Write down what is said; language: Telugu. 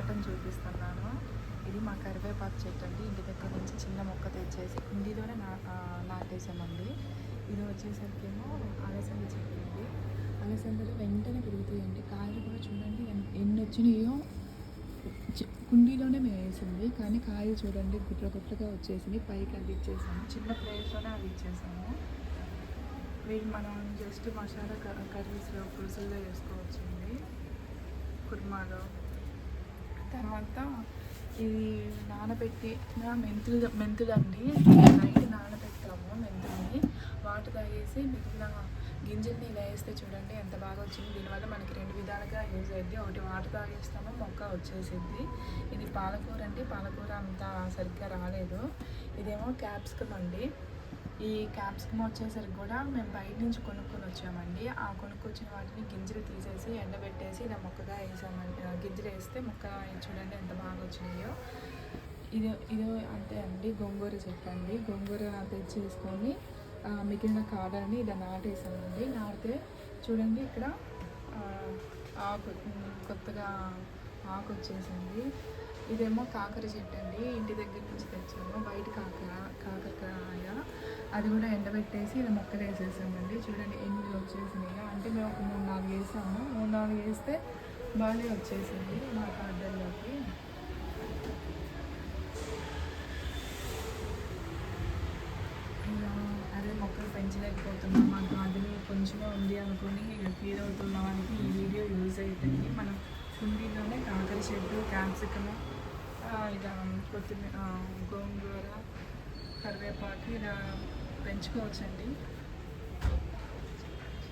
తోటను చూపిస్తున్నాను. ఇది మా కరివేపాకు చెట్టు అండి. ఇంటి దగ్గర నుంచి చిన్న మొక్క తెచ్చేసి కుండీలోనే నాటేసామండి. ఇది వచ్చేసరికి ఏమో అలసంద చెట్టు అండి. అలసందలు వెంటనే పెరుగుతాయండి. కాయలు కూడా చూడండి ఎన్ని వచ్చినాయో. కుండీలోనే మేము వేసింది, కానీ కాయలు చూడండి గుట్లగా వచ్చేసింది. పైకి అందించేసాము, చిన్న ప్లేస్లోనే అవి ఇచ్చేసాము. వీటి మనం జస్ట్ మసాలా కర్రీస్లో పులుసుల్లో వేసుకోవచ్చండి, కుర్మాలో. తర్వాత ఇది నానబెట్టిన మెంతులు అండి. నైట్ నానబెట్టాము మెంతుల్ని, వాటర్ తాగేసి మిగిలిన గింజల్ని ఇలా వేస్తే చూడండి ఎంత బాగా వచ్చింది. దీనివల్ల మనకి 2 విధాలుగా యూజ్ అయ్యింది. ఒకటి వాటర్ తాగేస్తాము, మొక్క వచ్చేసింది. ఇది పాలకూర అండి. పాలకూర అంత సరిగ్గా రాలేదు. ఇదేమో క్యాప్సికమ్ అండి. ఈ క్యాప్సికమ్ వచ్చేసరికి కూడా మేము బయట నుంచి కొనుక్కొని వచ్చామండి. ఆ కొనుక్కొచ్చిన వాటిని గింజలు తీసేసి ఎండబెట్టేసి ఇలా మొక్కగా వేసామండి. గింజలు వేస్తే మొక్క చూడండి ఎంత బాగా వచ్చినాయో. ఇది అంతే అండి, గోంగూర చెట్టు అండి. గోంగూర తెచ్చేసుకొని మిగిలిన కాడని ఇలా నాటేసామండి. నాటితే చూడండి ఇక్కడ ఆకు కొత్తగా ఆకు వచ్చేసింది. ఇదేమో కాకర చెట్టు అండి. ఇంటి దగ్గర నుంచి తెచ్చాము, బయట కాకరకాయ. అది కూడా ఎండబెట్టేసి ఇలా మొక్కలు వేసేసామండి. చూడండి ఎన్ని వచ్చేసినాయో. అంటే మేము ఒక 3-4 వేసాము. 3-4 వేస్తే బాగానే వచ్చేసింది మా గార్డెన్లోకి. అదే మొక్కలు పెంచలేకపోతున్నాం, మా గార్డెన్ కొంచెమే ఉంది అనుకుని ఫీల్ అవుతున్న వాళ్ళకి ఈ వీడియో యూజ్ అవుతుంది. మనం కుండీలోనే కాకర చెట్టు, క్యాప్సికము, ఇలా కొత్తిమీర, గోంగూర, కరివేపాకు ఇలా పెంచుకోవచ్చండి.